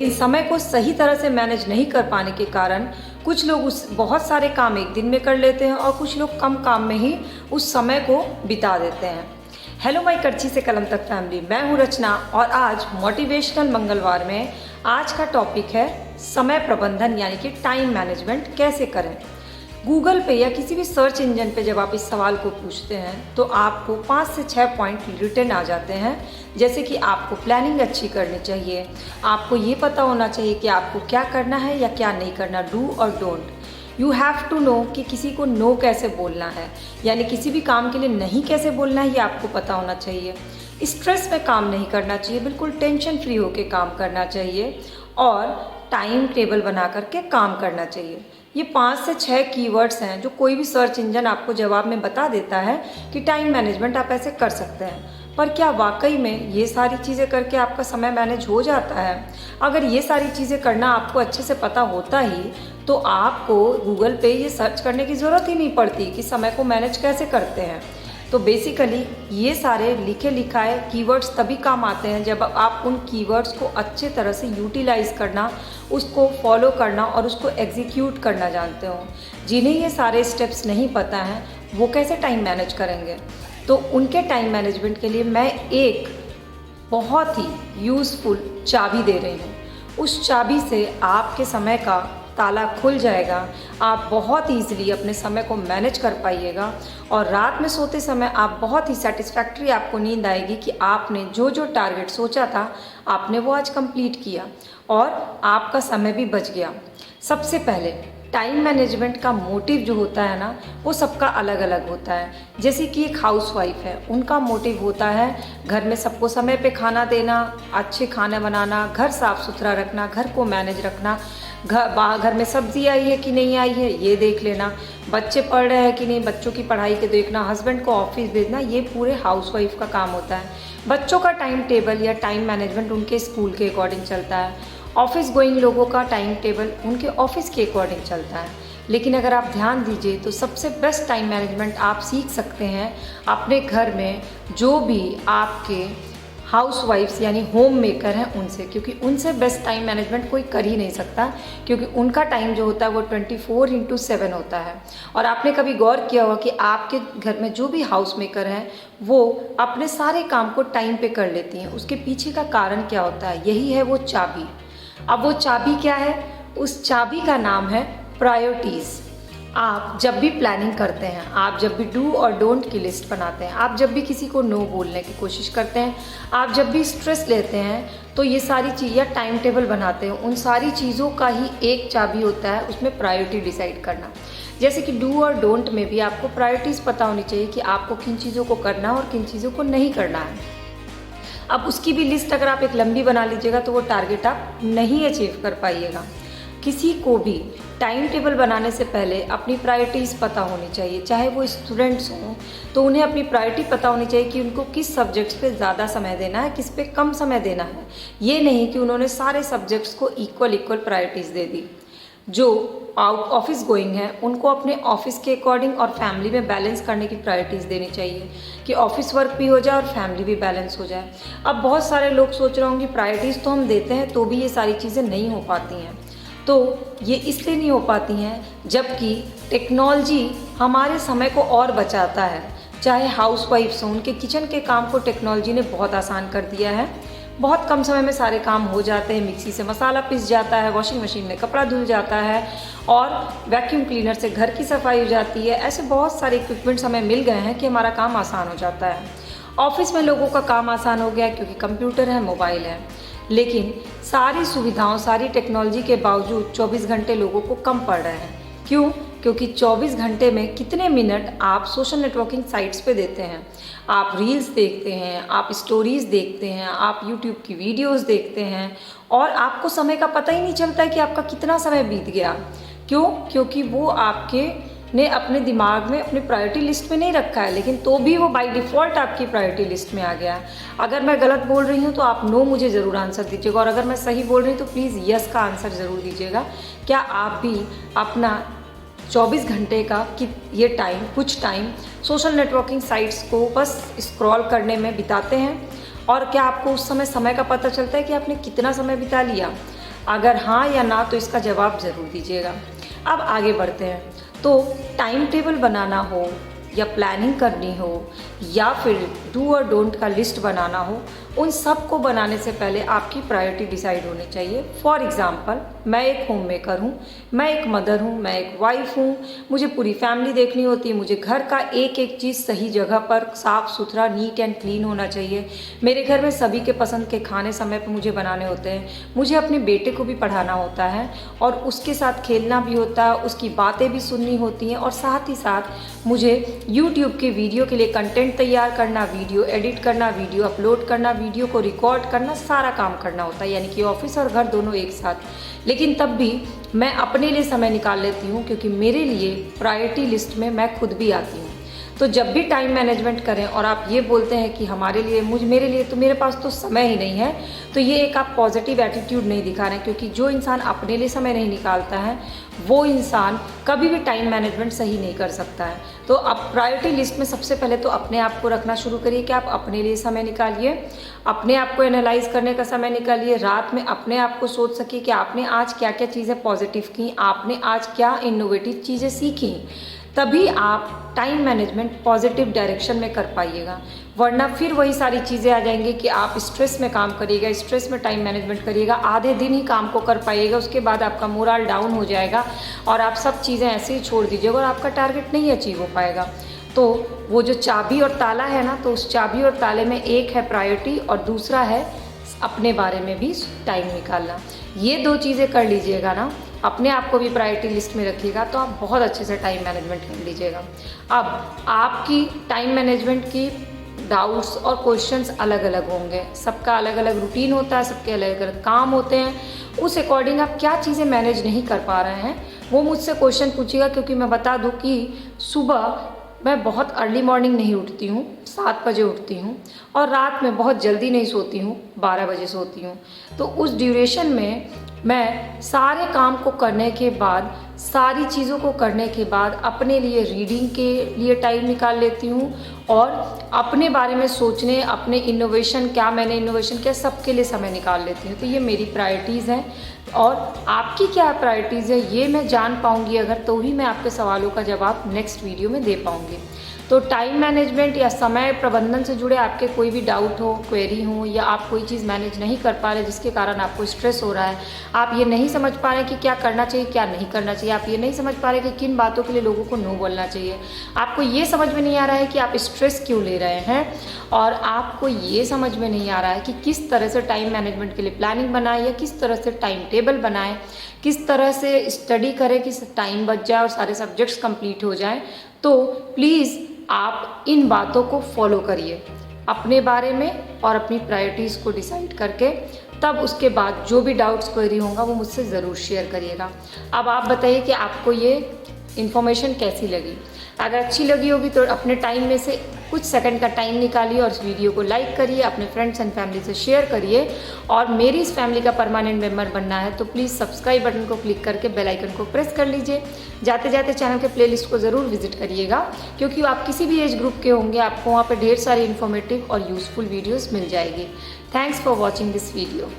इन समय को सही तरह से मैनेज नहीं कर पाने के कारण कुछ लोग उस बहुत सारे काम एक दिन में कर लेते हैं और कुछ लोग कम काम में ही उस समय को बिता देते हैं। हेलो माय करची से कलम तक फैमिली, मैं हूँ रचना और आज मोटिवेशनल मंगलवार में आज का टॉपिक है समय प्रबंधन यानी कि टाइम मैनेजमेंट कैसे करें। गूगल पे या किसी भी सर्च इंजन पे जब आप इस सवाल को पूछते हैं तो आपको 5 से 6 पॉइंट रिटर्न आ जाते हैं, जैसे कि आपको प्लानिंग अच्छी करनी चाहिए, आपको ये पता होना चाहिए कि आपको क्या करना है या क्या नहीं करना, डू और don't. You have to know कि किसी को नो कैसे बोलना है, यानी किसी भी काम के लिए नहीं कैसे बोलना है ये आपको पता होना चाहिए। स्ट्रेस में काम नहीं करना चाहिए, बिल्कुल टेंशन फ्री होकर काम करना चाहिए और टाइम टेबल बना करके काम करना चाहिए। ये 5 से 6 कीवर्ड्स हैं जो कोई भी सर्च इंजन आपको जवाब में बता देता है कि टाइम मैनेजमेंट आप ऐसे कर सकते हैं। पर क्या वाकई में ये सारी चीज़ें करके आपका समय मैनेज हो जाता है? अगर ये सारी चीज़ें करना आपको अच्छे से पता होता ही तो आपको गूगल पे ये सर्च करने की ज़रूरत ही नहीं पड़ती कि समय को मैनेज कैसे करते हैं। तो बेसिकली ये सारे लिखे लिखाए कीवर्ड्स तभी काम आते हैं जब आप उन कीवर्ड्स को अच्छे तरह से यूटिलाइज़ करना, उसको फॉलो करना और उसको एग्जीक्यूट करना जानते हो। जिन्हें ये सारे स्टेप्स नहीं पता हैं वो कैसे टाइम मैनेज करेंगे? तो उनके टाइम मैनेजमेंट के लिए मैं एक बहुत ही यूज़फुल चाबी दे रही हूँ। उस चाबी से आपके समय का ताला खुल जाएगा, आप बहुत ईजिली अपने समय को मैनेज कर पाइएगा और रात में सोते समय आप बहुत ही सेटिस्फैक्ट्री आपको नींद आएगी कि आपने जो जो टारगेट सोचा था आपने वो आज कंप्लीट किया और आपका समय भी बच गया। सबसे पहले टाइम मैनेजमेंट का मोटिव जो होता है ना वो सबका अलग अलग होता है। जैसे कि एक हाउसवाइफ है, उनका मोटिव होता है घर में सबको समय पे खाना देना, अच्छे खाना बनाना, घर साफ़ सुथरा रखना, घर को मैनेज रखना, घर में सब्जी आई है कि नहीं आई है ये देख लेना, बच्चे पढ़ रहे हैं कि नहीं बच्चों की पढ़ाई के देखना, हस्बैंड को ऑफिस भेजना, ये पूरे हाउसवाइफ का काम होता है। बच्चों का टाइम टेबल या टाइम मैनेजमेंट उनके स्कूल के अकॉर्डिंग चलता है। ऑफिस गोइंग लोगों का टाइम टेबल उनके ऑफिस के अकॉर्डिंग चलता है। लेकिन अगर आप ध्यान दीजिए तो सबसे बेस्ट टाइम मैनेजमेंट आप सीख सकते हैं अपने घर में जो भी आपके हाउसवाइफ्स यानी होम मेकर हैं उनसे, क्योंकि उनसे बेस्ट टाइम मैनेजमेंट कोई कर ही नहीं सकता, क्योंकि उनका टाइम जो होता है वो 24/7 होता है। और आपने कभी गौर किया होगा कि आपके घर में जो भी हाउस मेकर हैं वो अपने सारे काम को टाइम पे कर लेती हैं। उसके पीछे का कारण क्या होता है? यही है वो चाबी। अब वो चाबी क्या है? उस चाबी का नाम है प्रायोरिटीज़। आप जब भी प्लानिंग करते हैं, आप जब भी डू और डोंट की लिस्ट बनाते हैं, आप जब भी किसी को नो बोलने की कोशिश करते हैं, आप जब भी स्ट्रेस लेते हैं तो ये सारी चीज़ या टाइम टेबल बनाते हैं, उन सारी चीज़ों का ही एक चाबी होता है उसमें प्रायोरिटी डिसाइड करना। जैसे कि डू और डोंट में भी आपको प्रायोरिटीज़ पता होनी चाहिए कि आपको किन चीज़ों को करना और किन चीज़ों को नहीं करना है। अब उसकी भी लिस्ट अगर आप एक लंबी बना लीजिएगा तो वो टारगेट आप नहीं अचीव कर पाइएगा। किसी को भी टाइम टेबल बनाने से पहले अपनी प्रायोरिटीज़ पता होनी चाहिए। चाहे वो स्टूडेंट्स हों तो उन्हें अपनी प्रायोरिटी पता होनी चाहिए कि उनको किस सब्जेक्ट्स पे ज़्यादा समय देना है, किस पे कम समय देना है। ये नहीं कि उन्होंने सारे सब्जेक्ट्स को इक्वल प्रायोरिटीज़ दे दी। जो ऑफिस गोइंग है उनको अपने ऑफिस के अकॉर्डिंग और फैमिली में बैलेंस करने की प्रायोरिटीज़ देनी चाहिए कि ऑफिस वर्क भी हो जाए और फैमिली भी बैलेंस हो जाए। अब बहुत सारे लोग सोच रहे होंगे प्रायोरिटीज़ तो हम देते हैं तो भी ये सारी चीज़ें नहीं हो पाती हैं। तो ये इसलिए नहीं हो पाती हैं जबकि टेक्नोलॉजी हमारे समय को और बचाता है। चाहे हाउसवाइफ्स हों, उनके किचन के काम को टेक्नोलॉजी ने बहुत आसान कर दिया है। बहुत कम समय में सारे काम हो जाते हैं, मिक्सी से मसाला पिस जाता है, वॉशिंग मशीन में कपड़ा धुल जाता है और वैक्यूम क्लीनर से घर की सफाई हो जाती है। ऐसे बहुत सारे इक्विपमेंट्स हमें मिल गए हैं कि हमारा काम आसान हो जाता है। ऑफिस में लोगों का काम आसान हो गया क्योंकि कंप्यूटर है, मोबाइल है। लेकिन सारी सुविधाओं, सारी टेक्नोलॉजी के बावजूद 24 घंटे लोगों को कम पड़ रहे हैं। क्यों? क्योंकि 24 घंटे में कितने मिनट आप सोशल नेटवर्किंग साइट्स पे देते हैं? आप रील्स देखते हैं, आप स्टोरीज़ देखते हैं, आप यूट्यूब की वीडियोस देखते हैं और आपको समय का पता ही नहीं चलता है कि आपका कितना समय बीत गया। क्यों? क्योंकि वो आपके ने अपने दिमाग में अपनी प्रायोरिटी लिस्ट में नहीं रखा है, लेकिन तो भी वो बाय डिफ़ॉल्ट आपकी प्रायोरिटी लिस्ट में आ गया है। अगर मैं गलत बोल रही हूँ तो आप नो मुझे ज़रूर आंसर दीजिएगा और अगर मैं सही बोल रही हूँ तो प्लीज़ यस का आंसर ज़रूर दीजिएगा। क्या आप भी अपना 24 घंटे का कि ये टाइम, कुछ टाइम सोशल नेटवर्किंग साइट्स को बस स्क्रॉल करने में बिताते हैं? और क्या आपको उस समय का पता चलता है कि आपने कितना समय बिता लिया? अगर हाँ या ना तो इसका जवाब ज़रूर दीजिएगा। अब आगे बढ़ते हैं। तो टाइम टेबल बनाना हो या प्लानिंग करनी हो या फिर डू और डोंट का लिस्ट बनाना हो, उन सब को बनाने से पहले आपकी प्रायोरिटी डिसाइड होनी चाहिए। फॉर एग्ज़ाम्पल, मैं एक होम मेकर हूँ, मैं एक मदर हूँ, मैं एक वाइफ हूँ, मुझे पूरी फैमिली देखनी होती है, मुझे घर का एक एक चीज़ सही जगह पर साफ़ सुथरा नीट एंड क्लीन होना चाहिए। मेरे घर में सभी के पसंद के खाने समय पर मुझे बनाने होते हैं, मुझे अपने बेटे को भी पढ़ाना होता है और उसके साथ खेलना भी होता है, उसकी बातें भी सुननी होती हैं और साथ ही साथ मुझे यूट्यूब के वीडियो के लिए कंटेंट तैयार करना, वीडियो एडिट करना, वीडियो अपलोड करना, वीडियो को रिकॉर्ड करना, सारा काम करना होता है, यानी कि ऑफिस और घर दोनों एक साथ। लेकिन तब भी मैं अपने लिए समय निकाल लेती हूँ क्योंकि मेरे लिए प्रायोरिटी लिस्ट में मैं खुद भी आती हूँ। तो जब भी टाइम मैनेजमेंट करें और आप ये बोलते हैं कि हमारे लिए मेरे लिए तो मेरे पास तो समय ही नहीं है, तो ये एक आप पॉजिटिव एटीट्यूड नहीं दिखा रहे हैं, क्योंकि जो इंसान अपने लिए समय नहीं निकालता है वो इंसान कभी भी टाइम मैनेजमेंट सही नहीं कर सकता है। तो आप प्रायोरिटी लिस्ट में सबसे पहले तो अपने आप को रखना शुरू करिए कि आप अपने लिए समय निकालिए, अपने आप को एनालाइज करने का समय निकालिए, रात में अपने आप को सोच सकिए कि आपने आज क्या क्या चीज़ें पॉजिटिव की, आपने आज क्या इनोवेटिव चीज़ें सीखी, तभी आप टाइम मैनेजमेंट पॉजिटिव डायरेक्शन में कर पाइएगा। वरना फिर वही सारी चीज़ें आ जाएंगी कि आप स्ट्रेस में काम करिएगा, स्ट्रेस में टाइम मैनेजमेंट करिएगा, आधे दिन ही काम को कर पाइएगा, उसके बाद आपका मोरल डाउन हो जाएगा और आप सब चीज़ें ऐसे ही छोड़ दीजिएगा और आपका टारगेट नहीं अचीव हो पाएगा। तो वो जो चाबी और ताला है ना, तो उस चाबी और ताले में एक है प्रायोरिटी और दूसरा है अपने बारे में भी टाइम निकालना। ये दो चीज़ें कर लीजिएगा ना, अपने आप को भी प्रायोरिटी लिस्ट में रखिएगा, तो आप बहुत अच्छे से टाइम मैनेजमेंट कर लीजिएगा। अब आपकी टाइम मैनेजमेंट की डाउट्स और क्वेश्चंस अलग अलग होंगे, सबका अलग अलग रूटीन होता है, सबके अलग अलग काम होते हैं, उस अकॉर्डिंग आप क्या चीज़ें मैनेज नहीं कर पा रहे हैं वो मुझसे क्वेश्चन पूछिएगा। क्योंकि मैं बता दूं कि सुबह मैं बहुत अर्ली मॉर्निंग नहीं उठती हूँ, 7 बजे उठती हूँ और रात में बहुत जल्दी नहीं सोती हूँ, 12 बजे सोती हूँ। तो उस ड्यूरेशन में मैं सारे काम को करने के बाद, सारी चीज़ों को करने के बाद अपने लिए रीडिंग के लिए टाइम निकाल लेती हूँ और अपने बारे में सोचने, अपने इनोवेशन, क्या मैंने इनोवेशन किया, सबके लिए समय निकाल लेती हूँ। तो ये मेरी प्रायोरिटीज़ हैं और आपकी क्या प्रायोरिटीज़ है ये मैं जान पाऊँगी अगर, तो ही मैं आपके सवालों का जवाब नेक्स्ट वीडियो में दे पाऊँगी। तो टाइम मैनेजमेंट या समय प्रबंधन से जुड़े आपके कोई भी डाउट हो, क्वेरी हो या आप कोई चीज़ मैनेज नहीं कर पा रहे जिसके कारण आपको स्ट्रेस हो रहा है, आप ये नहीं समझ पा रहे कि क्या करना चाहिए क्या नहीं करना चाहिए, आप ये नहीं समझ पा रहे कि किन बातों के लिए लोगों को नो बोलना चाहिए, आपको ये समझ में नहीं आ रहा है कि आप स्ट्रेस क्यों ले रहे हैं और आपको ये समझ में नहीं आ रहा है कि किस तरह से टाइम मैनेजमेंट के लिए प्लानिंग बनाए या किस तरह से टाइम टेबल बनाए, किस तरह से स्टडी करें कि टाइम बच जाए और सारे सब्जेक्ट्स कंप्लीट हो जाएं, तो प्लीज़ आप इन बातों को फॉलो करिए अपने बारे में और अपनी प्रायोरिटीज़ को डिसाइड करके। तब उसके बाद जो भी डाउट्स क्वेरी होगा वो मुझसे ज़रूर शेयर करिएगा। अब आप बताइए कि आपको ये इन्फॉर्मेशन कैसी लगी। अगर अच्छी लगी होगी तो अपने टाइम में से कुछ सेकंड का टाइम निकालिए और इस वीडियो को लाइक करिए, अपने फ्रेंड्स एंड फैमिली से शेयर करिए और मेरी इस फैमिली का परमानेंट मेंबर बनना है तो प्लीज़ सब्सक्राइब बटन को क्लिक करके बेल आइकन को प्रेस कर लीजिए। जाते जाते चैनल के प्लेलिस्ट को ज़रूर विजिट करिएगा, क्योंकि आप किसी भी एज ग्रुप के होंगे आपको वहाँ पर ढेर सारी इन्फॉर्मेटिव और यूज़फुल वीडियोज़ मिल जाएगी। Thanks for watching this video.